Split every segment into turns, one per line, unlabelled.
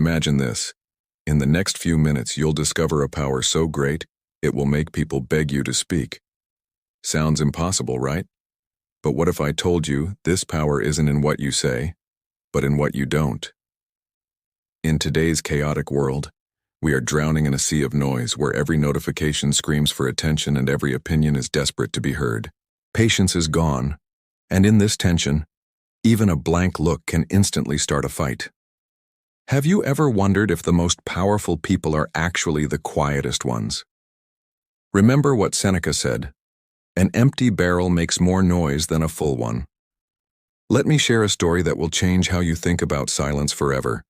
Imagine this. In the next few minutes, you'll discover a power so great, it will make people beg you to speak. Sounds impossible, right? But what if I told you this power isn't in what you say, but in what you don't? In today's chaotic world, we are drowning in a sea of noise where every notification screams for attention and every opinion is desperate to be heard. Patience is gone, and in this tension, even a blank look can instantly start a fight. Have you ever wondered if the most powerful people are actually the quietest ones? Remember what Seneca said, "An empty barrel makes more noise than a full one." Let me share a story that will change how you think about silence forever.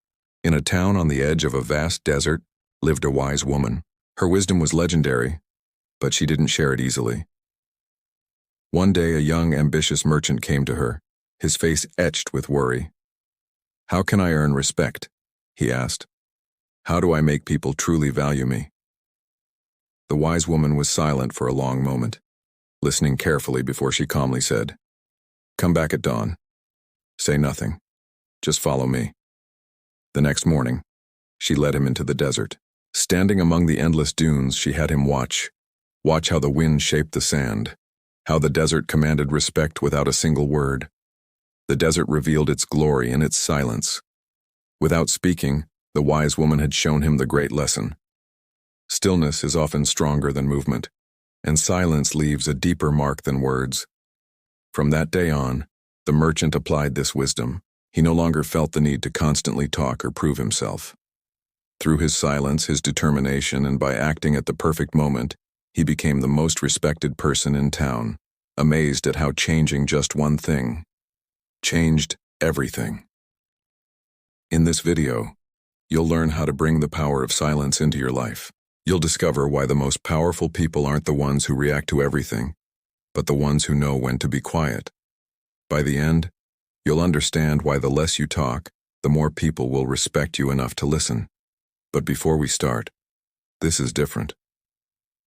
In a town on the edge of a vast desert lived a wise woman. Her wisdom was legendary, but she didn't share it easily. One day, a young, ambitious merchant came to her, his face etched with worry. "How can I earn respect?" he asked. "How do I make people truly value me?" The wise woman was silent for a long moment, listening carefully before she calmly said, "Come back at dawn. Say nothing. Just follow me." The next morning, she led him into the desert. Standing among the endless dunes, she had him watch how the wind shaped the sand, how the desert commanded respect without a single word. The desert revealed its glory in its silence. Without speaking, the wise woman had shown him the great lesson. Stillness is often stronger than movement, and silence leaves a deeper mark than words. From that day on, the merchant applied this wisdom. He no longer felt the need to constantly talk or prove himself. Through his silence, his determination, and by acting at the perfect moment, he became the most respected person in town, amazed at how changing just one thing changed everything. In this video, you'll learn how to bring the power of silence into your life. You'll discover why the most powerful people aren't the ones who react to everything, but the ones who know when to be quiet. By the end, you'll understand why the less you talk, the more people will respect you enough to listen. But before we start, this is different.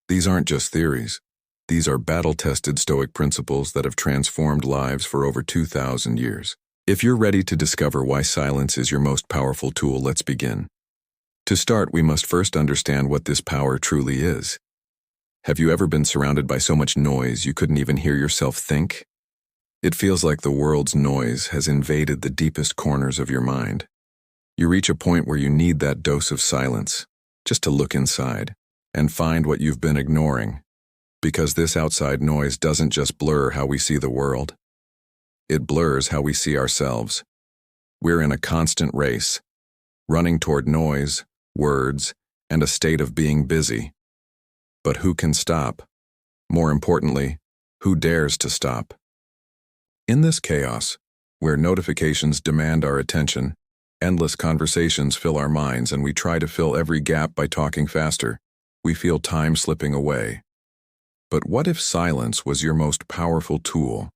These aren't just theories. These are battle-tested Stoic principles that have transformed lives for over 2,000 years. If you're ready to discover why silence is your most powerful tool, let's begin. To start, we must first understand what this power truly is. Have you ever been surrounded by so much noise you couldn't even hear yourself think? It feels like the world's noise has invaded the deepest corners of your mind. You reach a point where you need that dose of silence, just to look inside and find what you've been ignoring. Because this outside noise doesn't just blur how we see the world. It blurs how we see ourselves. We're in a constant race, running toward noise, words, and a state of being busy. But who can stop? More importantly, who dares to stop? In this chaos, where notifications demand our attention, endless conversations fill our minds, and we try to fill every gap by talking faster, we feel time slipping away. But what if silence was your most powerful tool?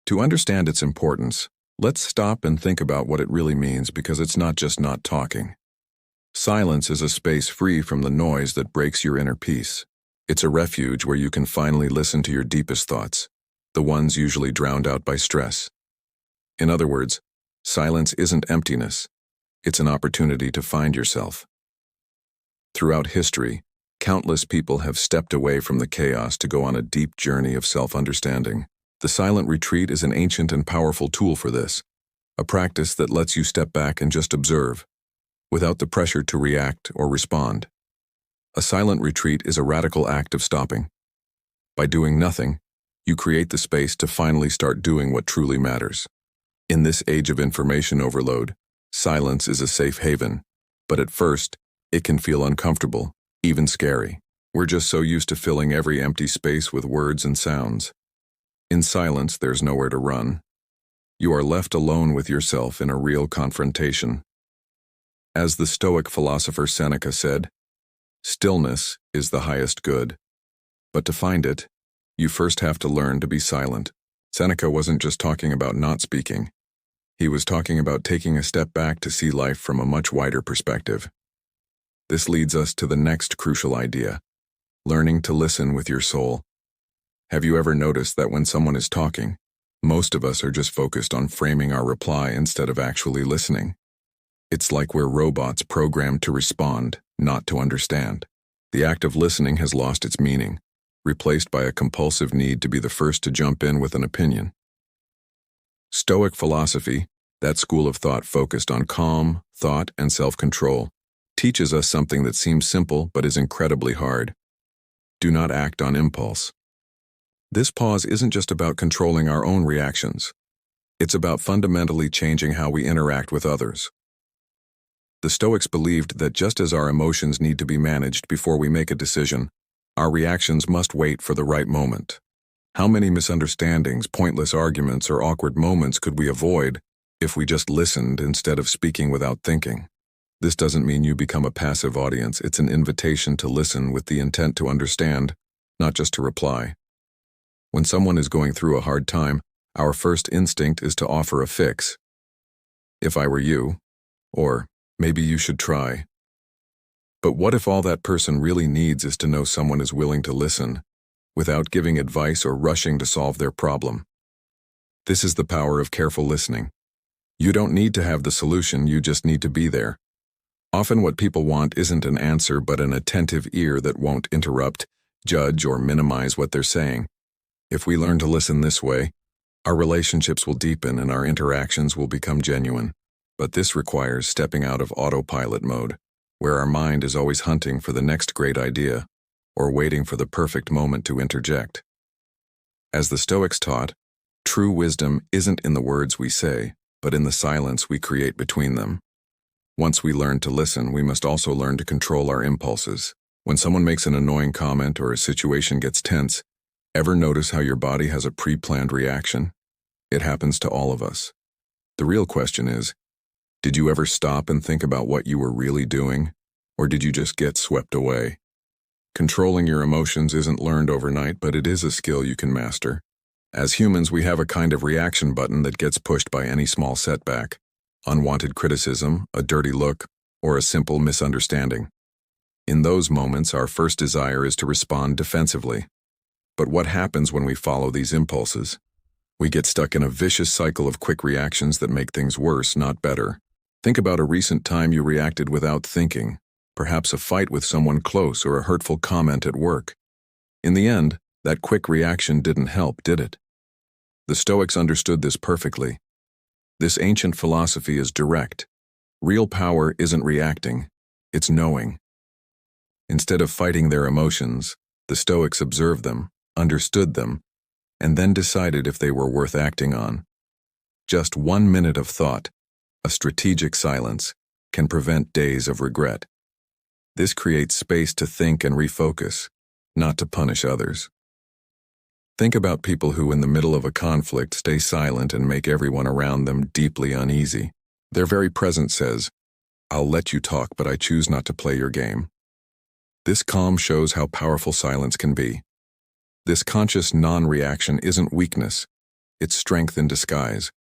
To understand its importance, let's stop and think about what it really means, because it's not just not talking. Silence is a space free from the noise that breaks your inner peace. It's a refuge where you can finally listen to your deepest thoughts, the ones usually drowned out by stress. In other words, silence isn't emptiness. It's an opportunity to find yourself. Throughout history, countless people have stepped away from the chaos to go on a deep journey of self-understanding. The silent retreat is an ancient and powerful tool for this, a practice that lets you step back and just observe, without the pressure to react or respond. A silent retreat is a radical act of stopping. By doing nothing, you create the space to finally start doing what truly matters. In this age of information overload, silence is a safe haven, but at first, it can feel uncomfortable, even scary. We're just so used to filling every empty space with words and sounds. In silence, there's nowhere to run. You are left alone with yourself in a real confrontation. As the Stoic philosopher Seneca said, "Stillness is the highest good." But to find it, you first have to learn to be silent. Seneca wasn't just talking about not speaking. He was talking about taking a step back to see life from a much wider perspective. This leads us to the next crucial idea: learning to listen with your soul. Have you ever noticed that when someone is talking, most of us are just focused on framing our reply instead of actually listening? It's like we're robots programmed to respond, not to understand. The act of listening has lost its meaning, replaced by a compulsive need to be the first to jump in with an opinion. Stoic philosophy, that school of thought focused on calm, thought, and self-control, teaches us something that seems simple but is incredibly hard. Do not act on impulse. This pause isn't just about controlling our own reactions. It's about fundamentally changing how we interact with others. The Stoics believed that just as our emotions need to be managed before we make a decision, our reactions must wait for the right moment. How many misunderstandings, pointless arguments, or awkward moments could we avoid if we just listened instead of speaking without thinking? This doesn't mean you become a passive audience. It's an invitation to listen with the intent to understand, not just to reply. When someone is going through a hard time, our first instinct is to offer a fix. If I were you, or maybe you should try. But what if all that person really needs is to know someone is willing to listen, without giving advice or rushing to solve their problem? This is the power of careful listening. You don't need to have the solution, you just need to be there. Often what people want isn't an answer but an attentive ear that won't interrupt, judge, or minimize what they're saying. If we learn to listen this way, our relationships will deepen and our interactions will become genuine. But this requires stepping out of autopilot mode, where our mind is always hunting for the next great idea, or waiting for the perfect moment to interject. As the Stoics taught, true wisdom isn't in the words we say, but in the silence we create between them. Once we learn to listen, we must also learn to control our impulses. When someone makes an annoying comment or a situation gets tense, ever notice how your body has a pre-planned reaction? It happens to all of us. The real question is, did you ever stop and think about what you were really doing, or did you just get swept away? Controlling your emotions isn't learned overnight, but it is a skill you can master. As humans, we have a kind of reaction button that gets pushed by any small setback, unwanted criticism, a dirty look, or a simple misunderstanding. In those moments, our first desire is to respond defensively. But what happens when we follow these impulses? We get stuck in a vicious cycle of quick reactions that make things worse, not better. Think about a recent time you reacted without thinking, perhaps a fight with someone close or a hurtful comment at work. In the end, that quick reaction didn't help, did it? The Stoics understood this perfectly. This ancient philosophy is direct. Real power isn't reacting, it's knowing. Instead of fighting their emotions, the Stoics observed them, understood them, and then decided if they were worth acting on. Just 1 minute of thought, a strategic silence, can prevent days of regret. This creates space to think and refocus, not to punish others. Think about people who, in the middle of a conflict, stay silent and make everyone around them deeply uneasy. Their very presence says, "I'll let you talk, but I choose not to play your game." This calm shows how powerful silence can be. This conscious non-reaction isn't weakness, it's strength in disguise.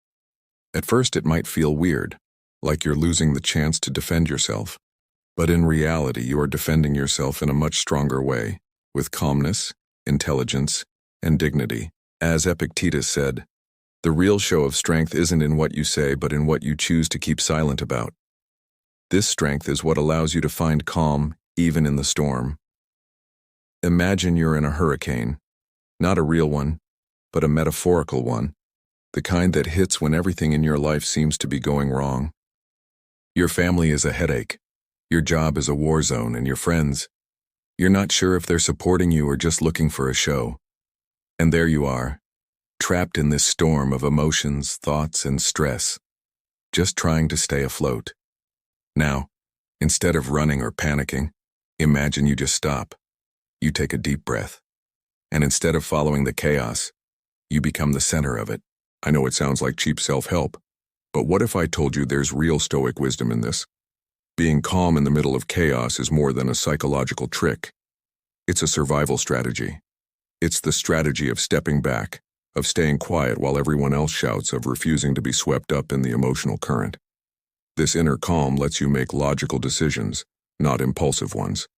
At first it might feel weird, like you're losing the chance to defend yourself. But in reality, you are defending yourself in a much stronger way, with calmness, intelligence, and dignity. As Epictetus said, the real show of strength isn't in what you say, but in what you choose to keep silent about. This strength is what allows you to find calm, even in the storm. Imagine you're in a hurricane, not a real one, but a metaphorical one, the kind that hits when everything in your life seems to be going wrong. Your family is a headache, your job is a war zone, and your friends, you're not sure if they're supporting you or just looking for a show. And there you are, trapped in this storm of emotions, thoughts, and stress, just trying to stay afloat. Now, instead of running or panicking, imagine you just stop. You take a deep breath. And instead of following the chaos, you become the center of it. I know it sounds like cheap self-help, but what if I told you there's real Stoic wisdom in this? Being calm in the middle of chaos is more than a psychological trick. It's a survival strategy. It's the strategy of stepping back, of staying quiet while everyone else shouts, of refusing to be swept up in the emotional current. This inner calm lets you make logical decisions, not impulsive ones.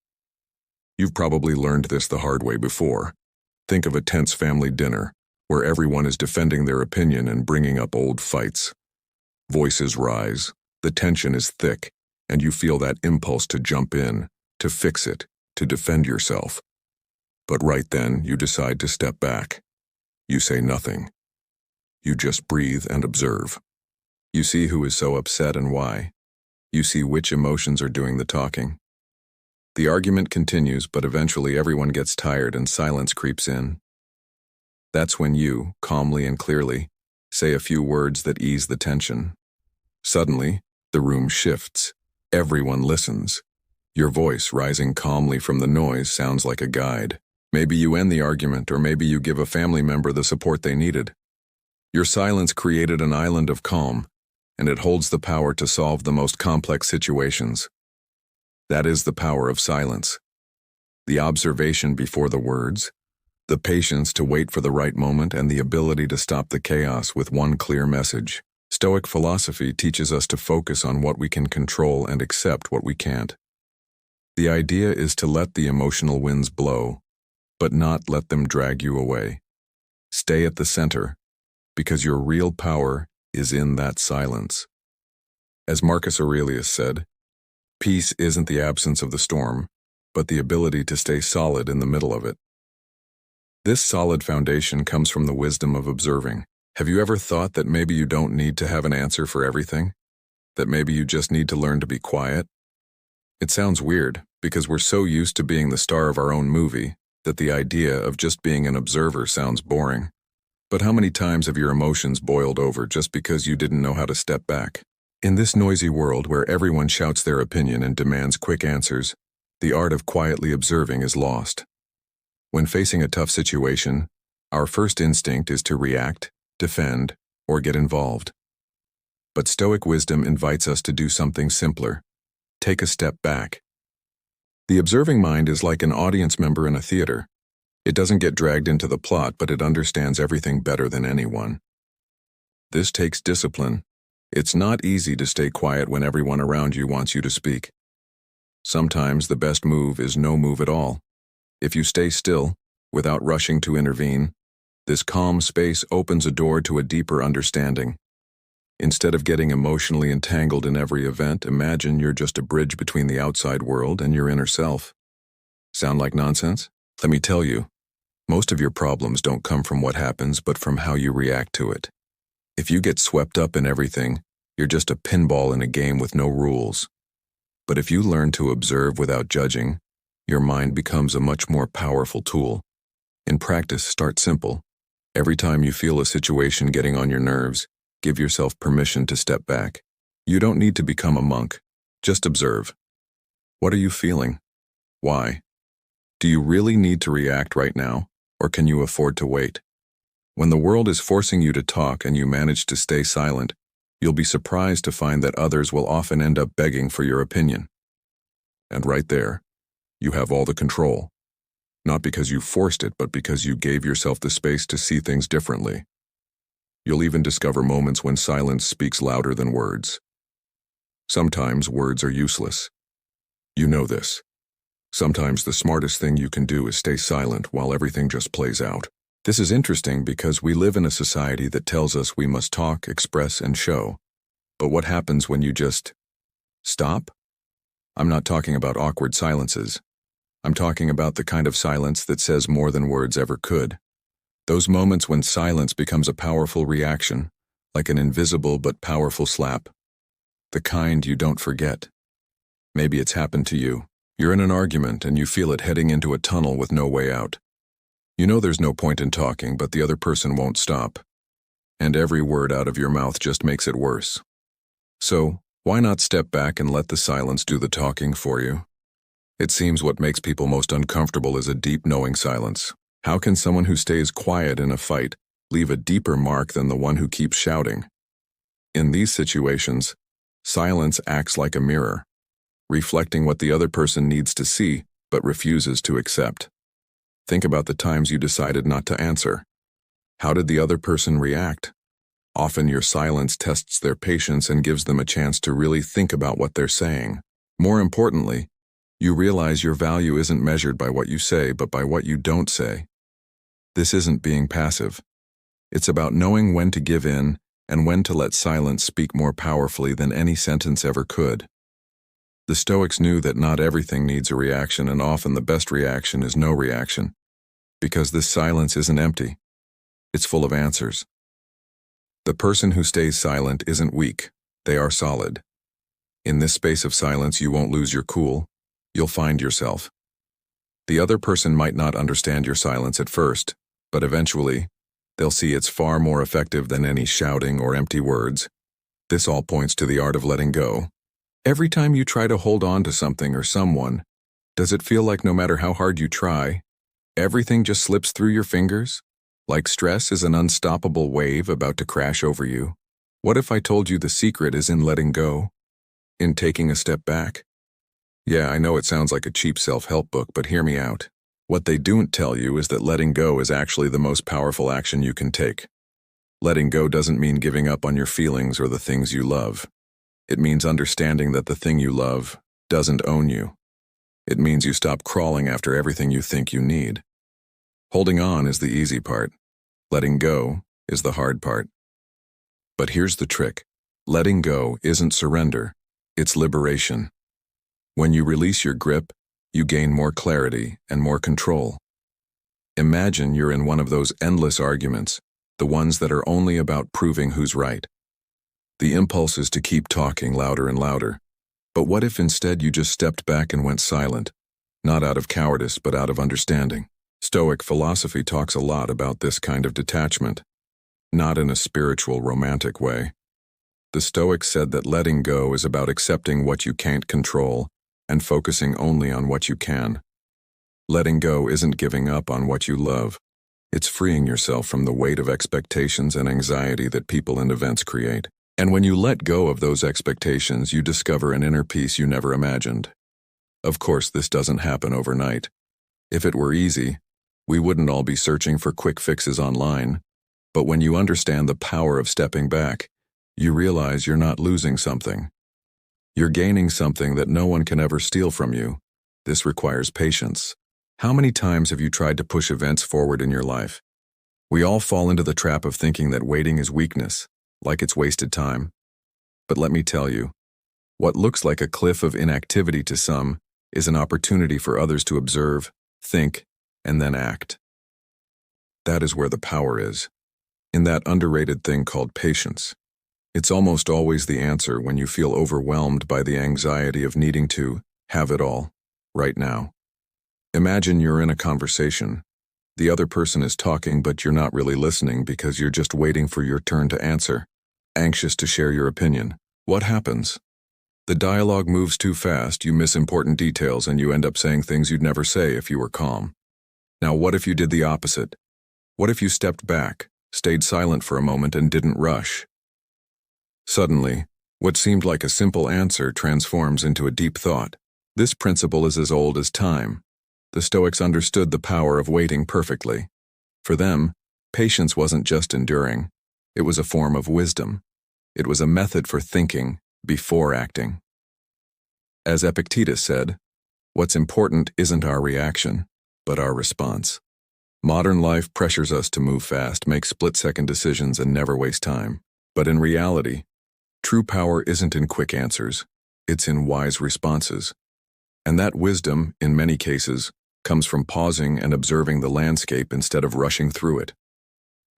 You've probably learned this the hard way before. Think of a tense family dinner, where everyone is defending their opinion and bringing up old fights. Voices rise, The tension is thick, and you feel that impulse to jump in, to fix it, to defend yourself. But right then, you decide to step back. You say nothing. You just breathe and observe. You see who is so upset and why. You see which emotions are doing the talking. The argument continues, but eventually everyone gets tired and silence creeps in. That's when you, calmly and clearly, say a few words that ease the tension. Suddenly, the room shifts. Everyone listens. Your voice, rising calmly from the noise, sounds like a guide. Maybe you end the argument, or maybe you give a family member the support they needed. Your silence created an island of calm, and it holds the power to solve the most complex situations. That is the power of silence. The observation before the words, the patience to wait for the right moment, and the ability to stop the chaos with one clear message. Stoic philosophy teaches us to focus on what we can control and accept what we can't. The idea is to let the emotional winds blow, but not let them drag you away. Stay at the center, because your real power is in that silence. As Marcus Aurelius said, peace isn't the absence of the storm, but the ability to stay solid in the middle of it. This solid foundation comes from the wisdom of observing. Have you ever thought that maybe you don't need to have an answer for everything? That maybe you just need to learn to be quiet? It sounds weird, because we're so used to being the star of our own movie, that the idea of just being an observer sounds boring. But how many times have your emotions boiled over just because you didn't know how to step back? In this noisy world where everyone shouts their opinion and demands quick answers, the art of quietly observing is lost. When facing a tough situation, our first instinct is to react, defend, or get involved. But Stoic wisdom invites us to do something simpler. Take a step back. The observing mind is like an audience member in a theater. It doesn't get dragged into the plot, but it understands everything better than anyone. This takes discipline. It's not easy to stay quiet when everyone around you wants you to speak. Sometimes the best move is no move at all. If you stay still, without rushing to intervene, this calm space opens a door to a deeper understanding. Instead of getting emotionally entangled in every event, imagine you're just a bridge between the outside world and your inner self. Sound like nonsense? Let me tell you, most of your problems don't come from what happens, but from how you react to it. If you get swept up in everything, you're just a pinball in a game with no rules. But if you learn to observe without judging, your mind becomes a much more powerful tool. In practice, start simple. Every time you feel a situation getting on your nerves, give yourself permission to step back. You don't need to become a monk. Just observe. What are you feeling? Why? Do you really need to react right now, or can you afford to wait? When the world is forcing you to talk and you manage to stay silent, you'll be surprised to find that others will often end up begging for your opinion. And right there, you have all the control. Not because you forced it, but because you gave yourself the space to see things differently. You'll even discover moments when silence speaks louder than words. Sometimes words are useless. You know this. Sometimes the smartest thing you can do is stay silent while everything just plays out. This is interesting because we live in a society that tells us we must talk, express, and show. But what happens when you just stop? I'm not talking about awkward silences. I'm talking about the kind of silence that says more than words ever could. Those moments when silence becomes a powerful reaction, like an invisible but powerful slap. The kind you don't forget. Maybe it's happened to you. You're in an argument and you feel it heading into a tunnel with no way out. You know there's no point in talking, but the other person won't stop. And every word out of your mouth just makes it worse. So, why not step back and let the silence do the talking for you? It seems what makes people most uncomfortable is a deep knowing silence. How can someone who stays quiet in a fight leave a deeper mark than the one who keeps shouting? In these situations, silence acts like a mirror, reflecting what the other person needs to see but refuses to accept. Think about the times you decided not to answer. How did the other person react? Often your silence tests their patience and gives them a chance to really think about what they're saying. More importantly, you realize your value isn't measured by what you say, but by what you don't say. This isn't being passive. It's about knowing when to give in and when to let silence speak more powerfully than any sentence ever could. The Stoics knew that not everything needs a reaction, and often the best reaction is no reaction, because this silence isn't empty. It's full of answers. The person who stays silent isn't weak, they are solid. In this space of silence, you won't lose your cool, you'll find yourself. The other person might not understand your silence at first, but eventually, they'll see it's far more effective than any shouting or empty words. This all points to the art of letting go. Every time you try to hold on to something or someone, does it feel like no matter how hard you try, everything just slips through your fingers? Like stress is an unstoppable wave about to crash over you? What if I told you the secret is in letting go? In taking a step back? Yeah, I know it sounds like a cheap self-help book, but hear me out. What they don't tell you is that letting go is actually the most powerful action you can take. Letting go doesn't mean giving up on your feelings or the things you love. It means understanding that the thing you love doesn't own you. It means you stop crawling after everything you think you need. Holding on is the easy part. Letting go is the hard part. But here's the trick. Letting go isn't surrender, it's liberation. When you release your grip, you gain more clarity and more control. Imagine you're in one of those endless arguments, the ones that are only about proving who's right. The impulse is to keep talking louder and louder. But what if instead you just stepped back and went silent? Not out of cowardice, but out of understanding. Stoic philosophy talks a lot about this kind of detachment, not in a spiritual, romantic way. The Stoics said that letting go is about accepting what you can't control and focusing only on what you can. Letting go isn't giving up on what you love. It's freeing yourself from the weight of expectations and anxiety that people and events create. And when you let go of those expectations, you discover an inner peace you never imagined. Of course, this doesn't happen overnight. If it were easy, we wouldn't all be searching for quick fixes online. But when you understand the power of stepping back, you realize you're not losing something. You're gaining something that no one can ever steal from you. This requires patience. How many times have you tried to push events forward in your life? We all fall into the trap of thinking that waiting is weakness, like it's wasted time. But let me tell you, what looks like a cliff of inactivity to some is an opportunity for others to observe, think, and then act. That is where the power is, in that underrated thing called patience. It's almost always the answer when you feel overwhelmed by the anxiety of needing to have it all, right now. Imagine you're in a conversation. The other person is talking, but you're not really listening because you're just waiting for your turn to answer, anxious to share your opinion. What happens? The dialogue moves too fast, you miss important details, and you end up saying things you'd never say if you were calm. Now, what if you did the opposite? What if you stepped back, stayed silent for a moment, and didn't rush? Suddenly, what seemed like a simple answer transforms into a deep thought. This principle is as old as time. The Stoics understood the power of waiting perfectly. For them, patience wasn't just enduring. It was a form of wisdom. It was a method for thinking before acting. As Epictetus said, what's important isn't our reaction, but our response. Modern life pressures us to move fast, make split-second decisions, and never waste time. But in reality, true power isn't in quick answers, it's in wise responses. And that wisdom, in many cases, comes from pausing and observing the landscape instead of rushing through it.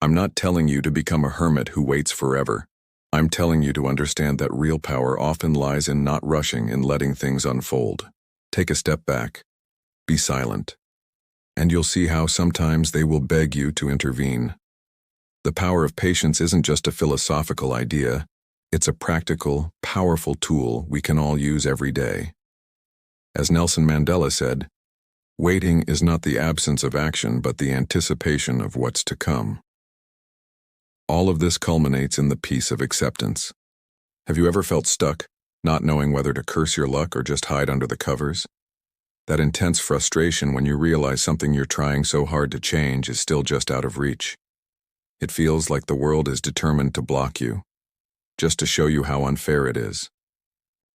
I'm not telling you to become a hermit who waits forever. I'm telling you to understand that real power often lies in not rushing and letting things unfold. Take a step back. Be silent. And you'll see how sometimes they will beg you to intervene. The power of patience isn't just a philosophical idea. It's a practical, powerful tool we can all use every day. As Nelson Mandela said, waiting is not the absence of action, but the anticipation of what's to come. All of this culminates in the peace of acceptance. Have you ever felt stuck, not knowing whether to curse your luck or just hide under the covers? That intense frustration when you realize something you're trying so hard to change is still just out of reach. It feels like the world is determined to block you, just to show you how unfair it is.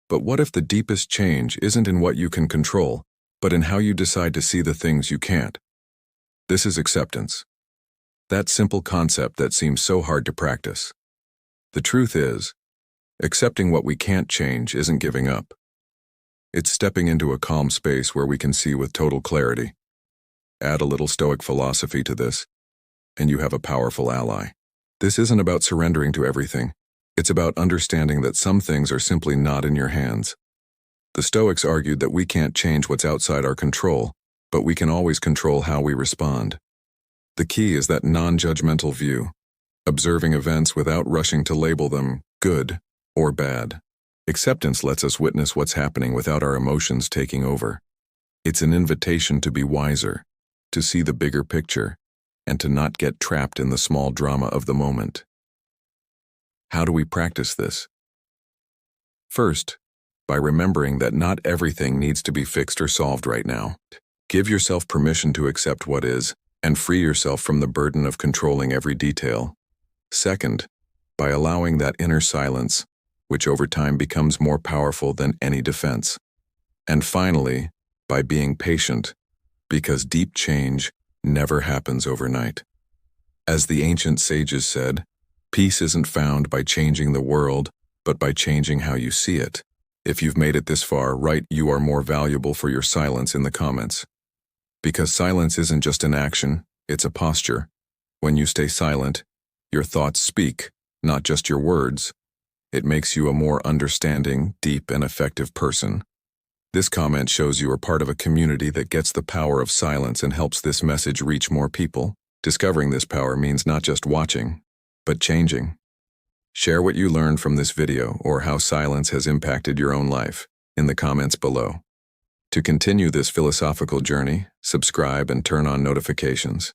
But what if the deepest change isn't in what you can control, but in how you decide to see the things you can't? This is acceptance. That simple concept that seems so hard to practice. The truth is, accepting what we can't change isn't giving up. It's stepping into a calm space where we can see with total clarity. Add a little Stoic philosophy to this, and you have a powerful ally. This isn't about surrendering to everything. It's about understanding that some things are simply not in your hands. The Stoics argued that we can't change what's outside our control, but we can always control how we respond. The key is that non-judgmental view, observing events without rushing to label them good or bad. Acceptance lets us witness what's happening without our emotions taking over. It's an invitation to be wiser, to see the bigger picture, and to not get trapped in the small drama of the moment. How do we practice this? First, by remembering that not everything needs to be fixed or solved right now. Give yourself permission to accept what is, and free yourself from the burden of controlling every detail. Second, by allowing that inner silence, which over time becomes more powerful than any defense. And finally, by being patient, because deep change never happens overnight. As the ancient sages said, peace isn't found by changing the world, but by changing how you see it. If you've made it this far, write "you are more valuable for your silence" in the comments. Because silence isn't just an action, it's a posture. When you stay silent, your thoughts speak, not just your words. It makes you a more understanding, deep, and effective person. This comment shows you are part of a community that gets the power of silence and helps this message reach more people. Discovering this power means not just watching, but changing. Share what you learned from this video or how silence has impacted your own life in the comments below. To continue this philosophical journey, subscribe and turn on notifications.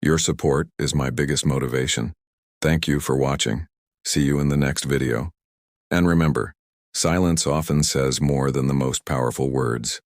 Your support is my biggest motivation. Thank you for watching. See you in the next video. And remember, silence often says more than the most powerful words.